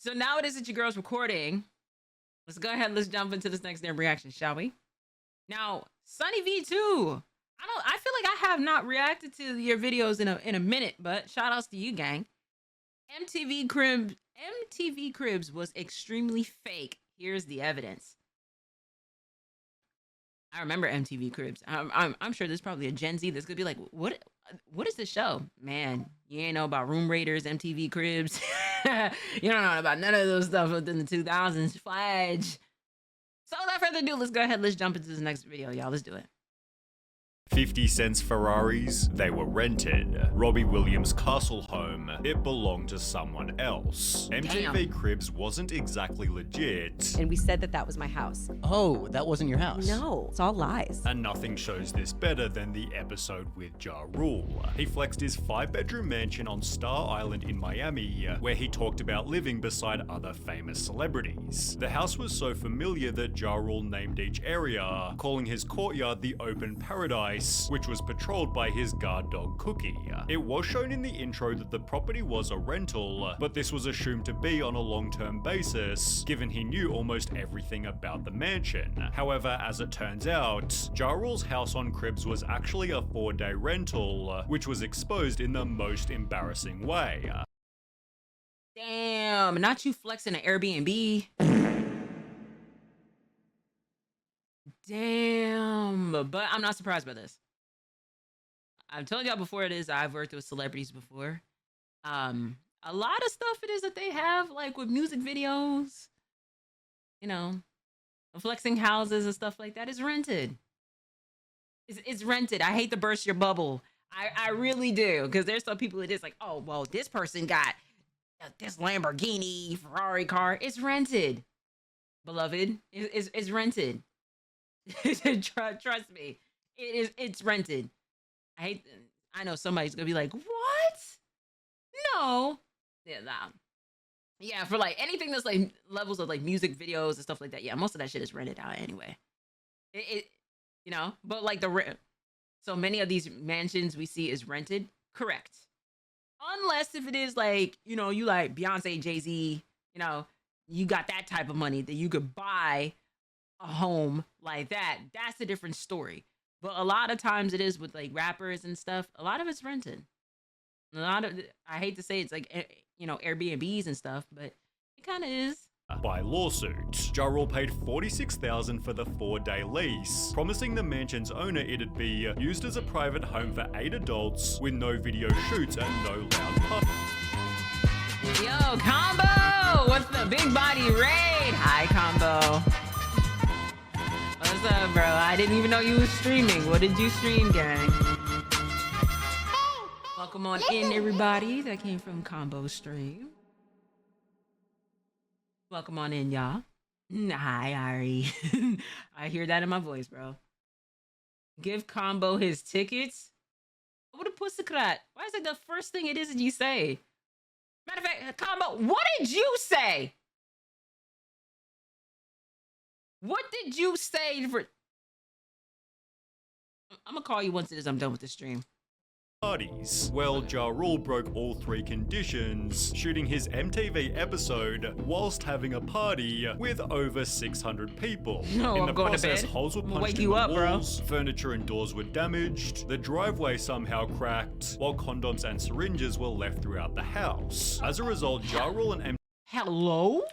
So now it is that your girl's recording. Let's go ahead. Let's jump into this next damn reaction, shall we? Now, Sunny V2. I feel like I have not reacted to your videos in a minute, but shout outs to you, gang. MTV Cribs was extremely fake. Here's the evidence. I remember MTV Cribs. I'm sure there's probably a Gen Z that's gonna be like, what is this show? Man, you ain't know about Room Raiders, MTV Cribs. You don't know about none of those stuff within the 2000s. Fudge. So without further ado, let's go ahead. Let's jump into this next video, y'all. Let's do it. 50 cents Ferraris, they were rented. Robbie Williams' castle home, it belonged to someone else. MTV Cribs wasn't exactly legit. And we said that that was my house. Oh, that wasn't your house? No, it's all lies. And nothing shows this better than the episode with Ja Rule. He flexed his 5-bedroom mansion on Star Island in Miami, where he talked about living beside other famous celebrities. The house was so familiar that Ja Rule named each area, calling his courtyard the Open Paradise, which was patrolled by his guard dog Cookie. It was shown in the intro that the property was a rental, but this was assumed to be on a long-term basis, given he knew almost everything about the mansion. However, as it turns out, Ja Rule's house on Cribs was actually a 4-day rental, which was exposed in the most embarrassing way. Damn, not you flexing an Airbnb. Damn, but I'm not surprised by this. I've told y'all before I've worked with celebrities before. A lot of stuff it is that they have, like with music videos, you know, flexing houses and stuff like that is rented. It's rented. I hate to burst your bubble. I really do, because there's some people that just like, oh, well, this person got this Lamborghini, Ferrari car. It's rented, beloved. It's rented. Trust me, it's rented. I know somebody's gonna be like, what? No. Yeah, for like anything that's like levels of like music videos and stuff like that. Yeah, most of that shit is rented out anyway. You know, but like so many of these mansions we see is rented. Correct. Unless if it is like, you know, you like Beyonce, Jay-Z, you know, you got that type of money that you could buy a home like that. That's a different story. But a lot of times it is with like rappers and stuff. A lot of it's rented. A lot of, I hate to say it's like, you know, Airbnbs and stuff, but it kind of is. By lawsuit, Ja Rule paid $46,000 for the 4-day lease, promising the mansion's owner it'd be used as a private home for 8 adults with no video shoots and no loud parties. Yo, Combo! What's the big body raid? Hi, Combo. What's up, bro? I didn't even know you was streaming. What did you stream, gang? Welcome on in, everybody. That came from Combo stream. Welcome on in, y'all. Hi, Ari. I hear that in my voice, bro. Give Combo his tickets. What a pussycat. Why is it the first thing it is that you say? Matter of fact, Combo, what did you say? What did you say for... I'm gonna call you once I'm done with the stream. Parties. Well, Ja Rule broke all 3 conditions, shooting his MTV episode whilst having a party with over 600 people. No, in I'm the going process, to bed. holes were I'm gonna punched wake in you the up, bro. walls, furniture and doors were damaged, the driveway somehow cracked, while condoms and syringes were left throughout the house. As a result, Ja Rule and Hello?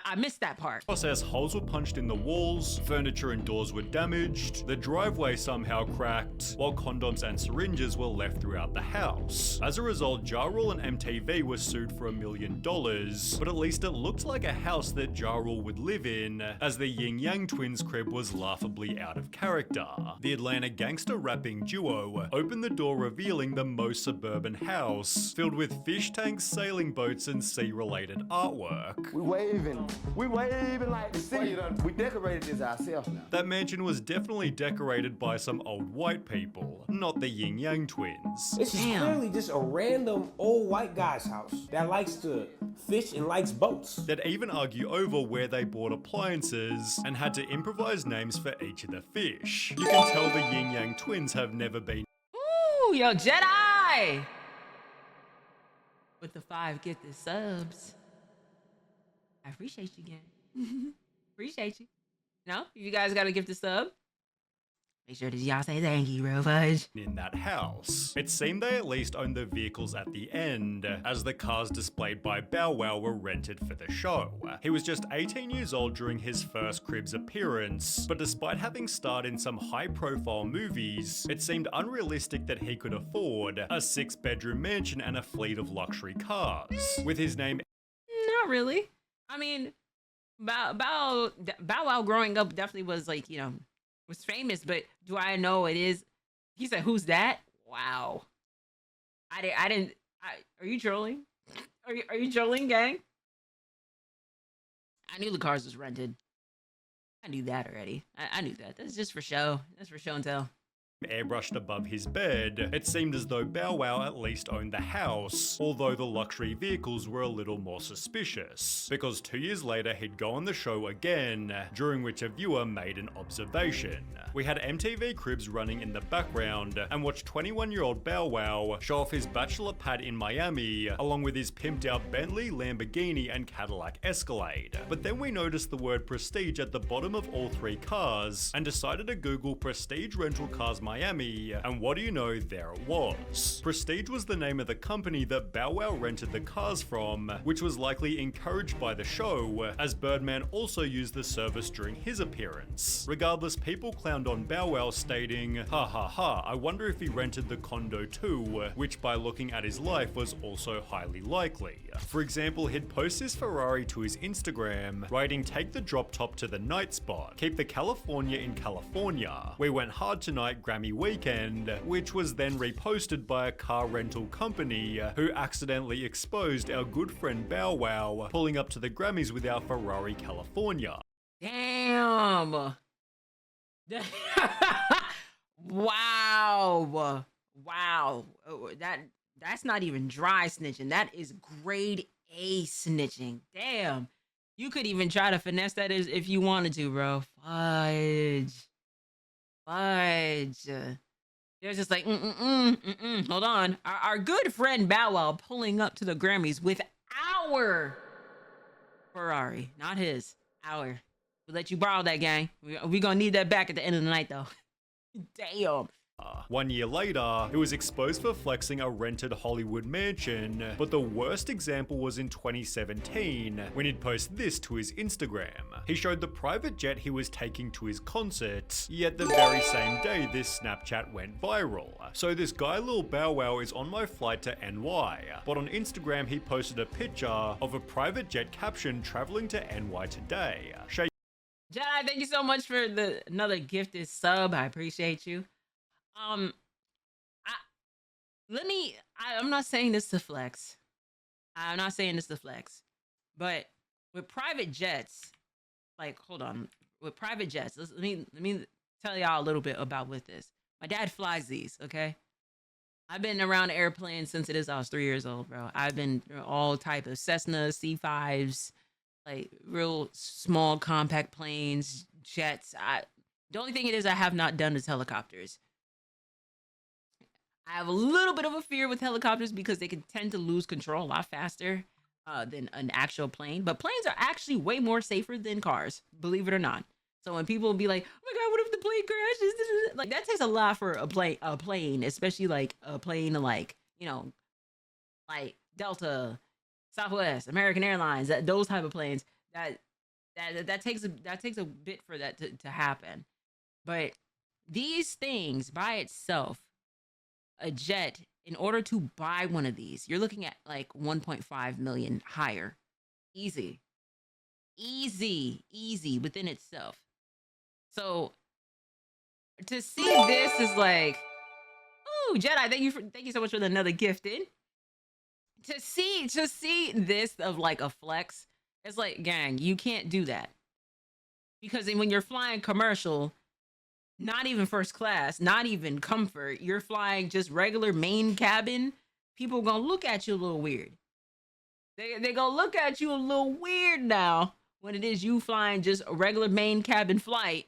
I missed that part. Process, holes were punched in the walls, furniture and doors were damaged, the driveway somehow cracked, while condoms and syringes were left throughout the house. As a result, Ja Rule and MTV were sued for $1 million, but at least it looked like a house that Ja Rule would live in, as the Yin Yang Twins' crib was laughably out of character. The Atlanta gangster rapping duo opened the door revealing the most suburban house, filled with fish tanks, sailing boats, and sea-related artwork. We waving like the city. We decorated this ourselves now. That mansion was definitely decorated by some old white people, not the Yin Yang Twins. This is clearly just a random old white guy's house that likes to fish and likes boats. They'd even argue over where they bought appliances and had to improvise names for each of the fish. You can tell the Yin Yang Twins have never been Ooh, yo, Jedi! with the 5 gifted subs. I appreciate you again. Appreciate you. No, if you guys got a gifted sub, make sure that y'all say thank you, Real Fudge. In that house. It seemed they at least owned the vehicles at the end, as the cars displayed by Bow Wow were rented for the show. He was just 18 years old during his first Cribs appearance, but despite having starred in some high-profile movies, it seemed unrealistic that he could afford a 6-bedroom mansion and a fleet of luxury cars. With his name... Not really. I mean, Bow Wow growing up definitely was like, you know, was famous, but do I know it is? He said, "Who's that?" Wow. I didn't. Are you trolling? Are you trolling, gang? I knew the cars was rented. I knew that already. I knew that. That's just for show. That's for show and tell. Airbrushed above his bed, it seemed as though Bow Wow at least owned the house, although the luxury vehicles were a little more suspicious, because 2 years later he'd go on the show again, during which a viewer made an observation. We had MTV Cribs running in the background, and watched 21-year-old Bow Wow show off his bachelor pad in Miami, along with his pimped out Bentley, Lamborghini, and Cadillac Escalade. But then we noticed the word Prestige at the bottom of all 3 cars, and decided to Google Prestige Rental Cars Miami, and what do you know, there it was. Prestige was the name of the company that Bow Wow rented the cars from, which was likely encouraged by the show, as Birdman also used the service during his appearance. Regardless, people clowned on Bow Wow, stating, "Ha ha ha, I wonder if he rented the condo too," which by looking at his life was also highly likely. For example, he'd post his Ferrari to his Instagram, writing, "Take the drop top to the night spot, keep the California in California, we went hard tonight, Grammy weekend," which was then reposted by a car rental company who accidentally exposed our good friend Bow Wow pulling up to the Grammys with our Ferrari California. Damn. Wow. Wow. That's not even dry snitching. That is grade A snitching. Damn. You could even try to finesse that if you wanted to, bro. Fudge. They're just like, hold on. Our good friend Bow Wow pulling up to the Grammys with our Ferrari, not his, our. We'll let you borrow that, gang. We gonna need that back at the end of the night, though. Damn. 1 year later, it was exposed for flexing a rented Hollywood mansion, but the worst example was in 2017, when he'd post this to his Instagram. He showed the private jet he was taking to his concert, yet the very same day this Snapchat went viral. So this guy Lil Bow Wow is on my flight to NY, but on Instagram he posted a picture of a private jet caption traveling to NY today. Jedi, thank you so much for another gifted sub. I appreciate you. I'm not saying this to flex. I'm not saying this to flex. But with private jets, like, hold on. With private jets, let me tell y'all a little bit about with this. My dad flies these, okay? I've been around airplanes since I was 3 years old, bro. I've been all type of Cessnas, C5s, like real small compact planes, jets. The only thing it is I have not done is helicopters. I have a little bit of a fear with helicopters because they can tend to lose control a lot faster than an actual plane. But planes are actually way more safer than cars, believe it or not. So when people be like, "Oh my God, what if the plane crashes?" Like that takes a lot for a plane, especially like a plane like, you know, like Delta, Southwest, American Airlines, those type of planes. That takes a bit for that to happen. But these things by itself, a jet, in order to buy one of these, you're looking at like 1.5 million higher. Easy within itself. So to see this is like, oh, Jedi, thank you so much for another gifted. To see this of like a flex, it's like, gang, you can't do that. Because when you're flying commercial, not even first class, not even comfort, you're flying just regular main cabin, people gonna look at you a little weird. They gonna look at you a little weird now when it is you flying just a regular main cabin flight,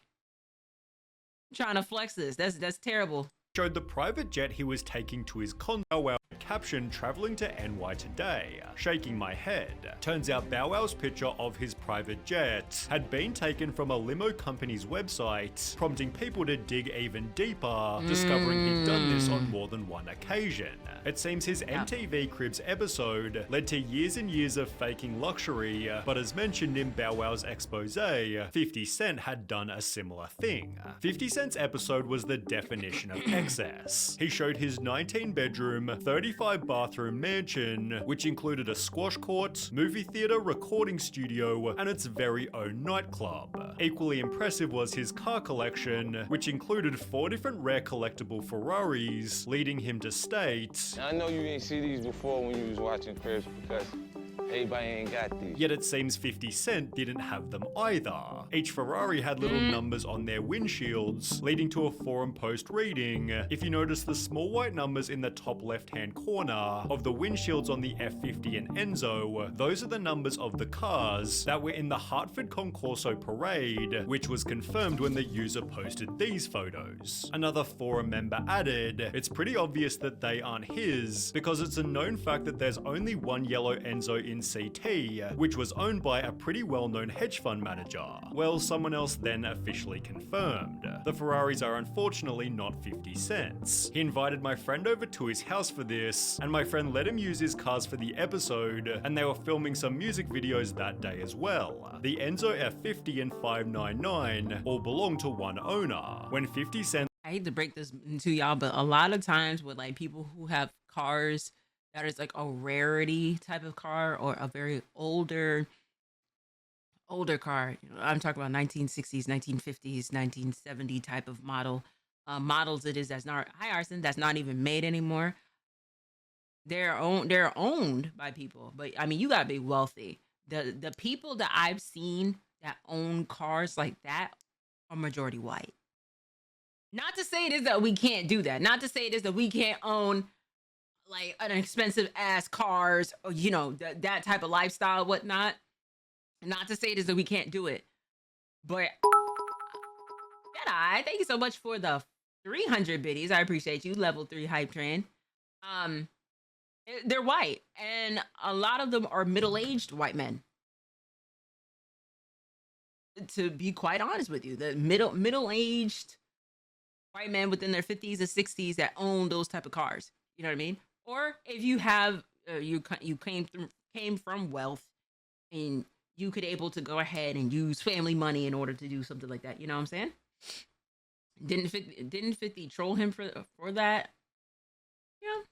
trying to flex this. That's terrible. showed the private jet he was taking to his condo. Bow Wow caption traveling to NY today, shaking my head. Turns out Bow Wow's picture of his private jet had been taken from a limo company's website, prompting people to dig even deeper, discovering he'd done this on more than one occasion. It seems his MTV Cribs episode led to years and years of faking luxury, but as mentioned in Bow Wow's expose, 50 Cent had done a similar thing. 50 Cent's episode was the definition of excess. He showed his 19-bedroom, 35-bathroom mansion, which included a squash court, movie theater, recording studio, and its very own nightclub. Equally impressive was his car collection, which included 4 different rare collectible Ferraris, leading him to state, I know you ain't see these before when you was watching Cribs because everybody ain't got these. Yet it seems 50 Cent didn't have them either. Each Ferrari had little numbers on their windshields, leading to a forum post reading, if you notice the small white numbers in the top left-hand corner of the windshields on the F50 and Enzo, those are the numbers of the cars that were in the Hartford Concorso parade, which was confirmed when the user posted these photos. Another forum member added, it's pretty obvious that they aren't his, because it's a known fact that there's only one yellow Enzo in CT, which was owned by a pretty well-known hedge fund manager. Well, someone else then officially confirmed. The Ferraris are unfortunately not 50 Cent's. He invited my friend over to his house for this, and my friend let him use his cars for the episode, and they were filming some music videos that day as well. The Enzo F50 and 599 all belong to one owner. When 50 Cent I hate to break this to y'all, but a lot of times with like people who have cars that is like a rarity type of car or a very older car, I'm talking about 1960s, 1950s, 1970 type of models that's not Arson, that's not even made anymore. They're owned by people, but I mean, you gotta be wealthy. The people that I've seen that own cars like that are majority white. Not to say it is that we can't do that. Not to say it is that we can't own like an expensive ass cars or that type of lifestyle, whatnot. Not to say it is that we can't do it, but Jedi, thank you so much for the 300 biddies. I appreciate you. Level 3 hype train. They're white, and a lot of them are middle-aged white men. To be quite honest with you, the middle-aged white men within their 50s and 60s that own those type of cars. You know what I mean? Or if you have you came from wealth and you could able to go ahead and use family money in order to do something like that. You know what I'm saying? Didn't 50 troll him for that? Yeah.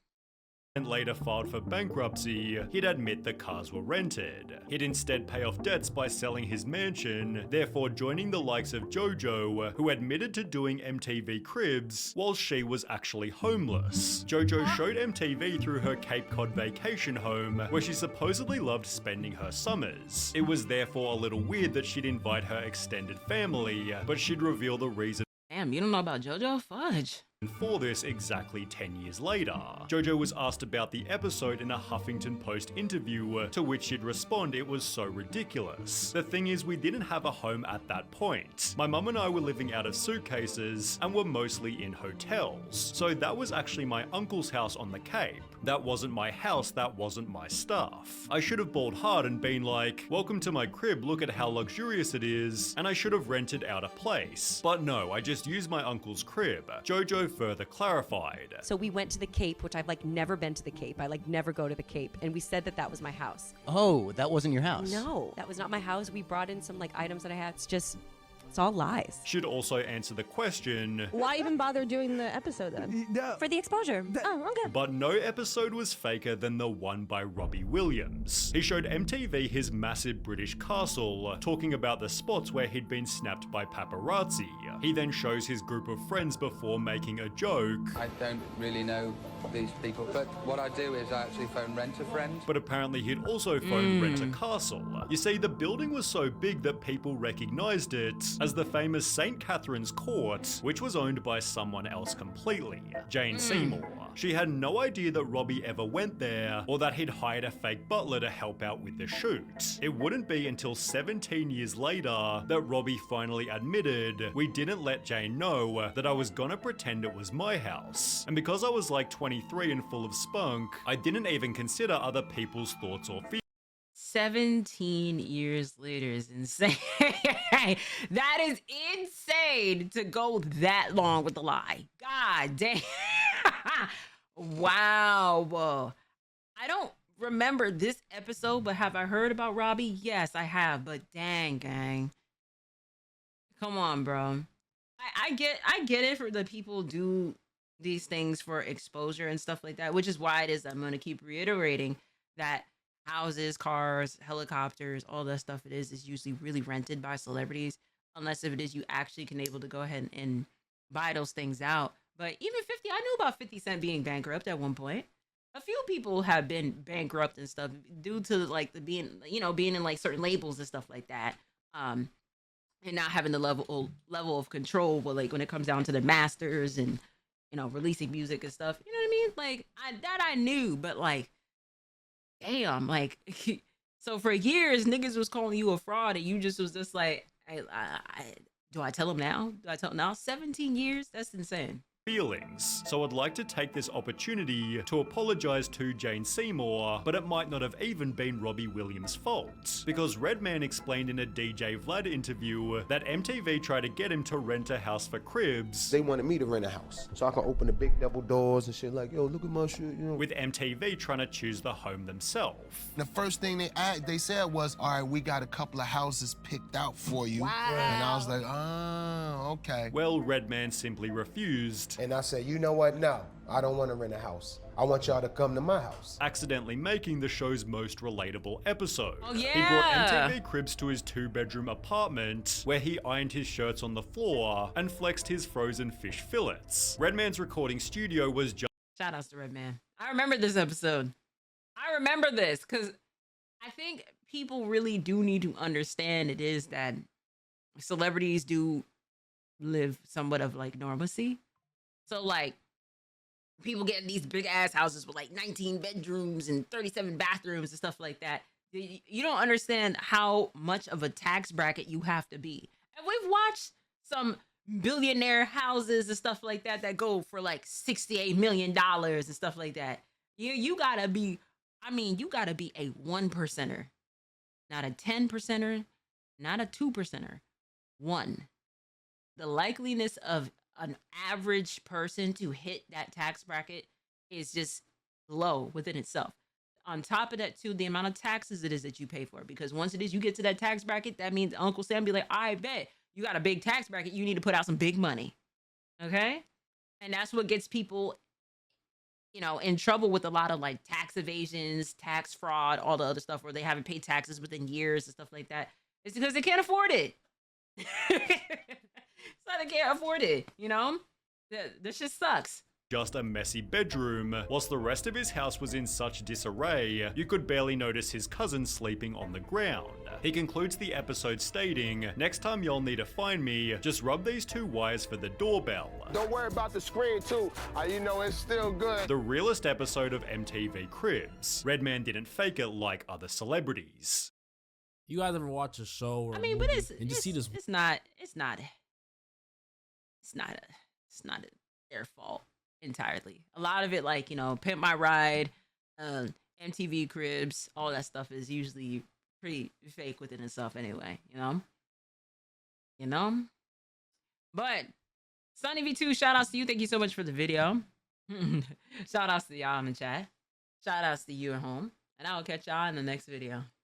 and later filed for bankruptcy, he'd admit the cars were rented. He'd instead pay off debts by selling his mansion, therefore joining the likes of JoJo, who admitted to doing MTV Cribs while she was actually homeless. JoJo showed MTV through her Cape Cod vacation home, where she supposedly loved spending her summers. It was therefore a little weird that she'd invite her extended family, but she'd reveal the reason. Damn, you don't know about JoJo? Fudge. For this exactly 10 years later. JoJo was asked about the episode in a Huffington Post interview, to which she'd respond it was so ridiculous. The thing is, we didn't have a home at that point. My mum and I were living out of suitcases and were mostly in hotels. So that was actually my uncle's house on the Cape. That wasn't my house, that wasn't my stuff. I should have balled hard and been like, welcome to my crib, look at how luxurious it is, and I should have rented out a place. But no, I just used my uncle's crib. JoJo further clarified. So we went to the Cape, which I've never been to the Cape. I never go to the Cape. And we said that that was my house. Oh, that wasn't your house? No, that was not my house. We brought in some items that I had. It's all lies. Should also answer the question, why even bother doing the episode then? For the exposure. Oh, okay. but no episode was faker than the one by Robbie Williams. He showed MTV his massive British castle, talking about the spots where he'd been snapped by paparazzi. He then shows his group of friends before making a joke. I don't really know these people, but what I do is I actually phone Rent-A-Friend. But apparently he'd also phoned Rent-A-Castle. You see, the building was so big that people recognized it as the famous St. Catherine's Court, which was owned by someone else completely, Jane Seymour. She had no idea that Robbie ever went there, or that he'd hired a fake butler to help out with the shoot. It wouldn't be until 17 years later that Robbie finally admitted, "We didn't let Jane know that I was gonna pretend it was my house. And because I was like 23 and full of spunk, I didn't even consider other people's thoughts or feelings." 17 years later is insane. That is insane to go that long with the lie. God damn. Wow. Whoa. I don't remember this episode, but have I heard about Robbie? Yes, I have. But dang, gang. Come on, bro. I get it for the people do these things for exposure and stuff like that, which is why it is I'm going to keep reiterating that houses, cars, helicopters, all that stuff it is usually really rented by celebrities, unless if it is you actually can able to go ahead and buy those things out. But even 50, I knew about 50 Cent being bankrupt at one point. A few people have been bankrupt and stuff due to like the being in like certain labels and stuff like that. And not having the level of control when it comes down to the masters and releasing music and stuff. You know what I mean? Like I knew, but like, damn, like so for years niggas was calling you a fraud and you just was just like, do I tell him now? 17 years? That's insane. Feelings. So I'd like to take this opportunity to apologize to Jane Seymour, but it might not have even been Robbie Williams' fault, because Redman explained in a DJ Vlad interview that MTV tried to get him to rent a house for cribs. They wanted me to rent a house so I can open the big double doors and shit like, yo, look at my shit, with MTV trying to choose the home themselves. The first thing they said was, all right, we got a couple of houses picked out for you. Wow. And I was like, oh, okay. Well, Redman simply refused. And I said, you know what? No, I don't want to rent a house. I want y'all to come to my house. Accidentally making the show's most relatable episode. Oh, yeah. He brought MTV cribs to his 2-bedroom apartment, where he ironed his shirts on the floor and flexed his frozen fish fillets. Redman's recording studio was just... Shout outs to Redman. I remember this episode. I remember this because I think people really do need to understand it is that celebrities do live somewhat of like normalcy. So like people get these big ass houses with like 19 bedrooms and 37 bathrooms and stuff like that. You don't understand how much of a tax bracket you have to be. And we've watched some billionaire houses and stuff like that that go for like $68 million and stuff like that. You gotta be, you gotta be a 1%er, not a 10%er, not a 2%er. One. The likeliness of an average person to hit that tax bracket is just low within itself. On top of that too, the amount of taxes it is that you pay for, because once it is you get to that tax bracket, that means Uncle Sam be like, I bet you got a big tax bracket, you need to put out some big money. Okay? And that's what gets people in trouble with a lot of like tax evasions, tax fraud, all the other stuff where they haven't paid taxes within years and stuff like that. It's because they can't afford it. So they can't afford it, This just sucks. Just a messy bedroom, whilst the rest of his house was in such disarray, you could barely notice his cousin sleeping on the ground. He concludes the episode stating, next time y'all need to find me, just rub these 2 wires for the doorbell. Don't worry about the screen too. It's still good. The realest episode of MTV Cribs. Redman didn't fake it like other celebrities. You guys ever watch a show or but movie and you see this? It's not their fault entirely. A lot of it, like, Pimp My Ride, MTV Cribs, all that stuff is usually pretty fake within itself anyway, But Sunny V2, shout outs to you. Thank you so much for the video. Shout outs to y'all in the chat. Shout outs to you at home. And I will catch y'all in the next video.